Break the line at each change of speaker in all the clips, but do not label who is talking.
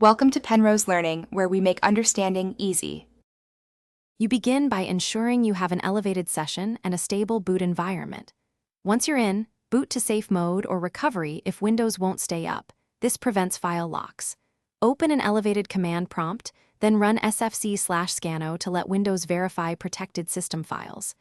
Welcome to Penrose Learning, where we make understanding easy.
You begin by ensuring you have an elevated session and a stable boot environment. Once you're in, boot to safe mode or recovery if Windows won't stay up. This prevents file locks. Open an elevated command prompt, then run sfc/scano to let Windows verify protected system files.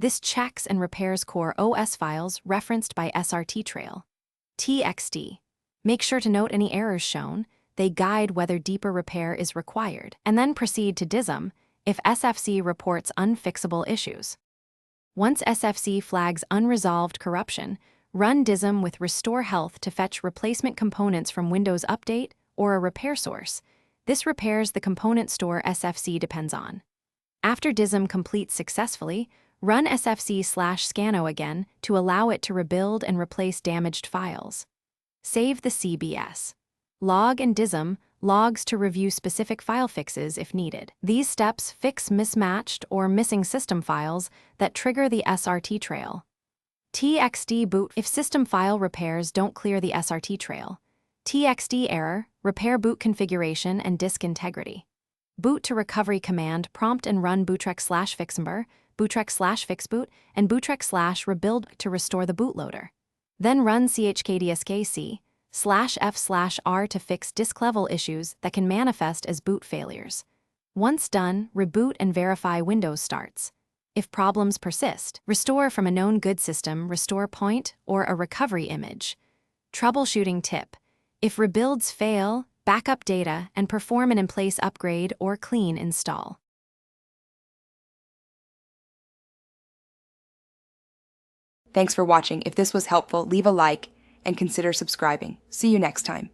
This checks and repairs core OS files referenced by Srttrail.txt. Make sure to note any errors shown. They guide whether deeper repair is required, and then proceed to dism if SFC reports unfixable issues. Once SFC flags unresolved corruption, run dism with Restore Health to fetch replacement components from Windows Update or a repair source. This repairs the component store SFC depends on. After dism completes successfully, run sfc/scano again to allow it to rebuild and replace damaged files. Save the CBS. Log and dism logs to review specific file fixes if needed. These steps fix mismatched or missing system files that trigger the Srttrail.txt boot if system file repairs don't clear the Srttrail. TXT error, repair boot configuration and disk integrity. Boot to recovery command prompt and run bootrex/fixmber, bootrex/fixboot, and bootrex/rebuild to restore the bootloader. Then run chkdskc/f/r to fix disk level issues that can manifest as boot failures. Once done, reboot and verify Windows starts. If problems persist, restore from a known good system, restore point, or a recovery image. Troubleshooting tip: if rebuilds fail, backup data and perform an in-place upgrade or clean install.
Thanks for watching. If this was helpful, leave a like and consider subscribing. See you next time.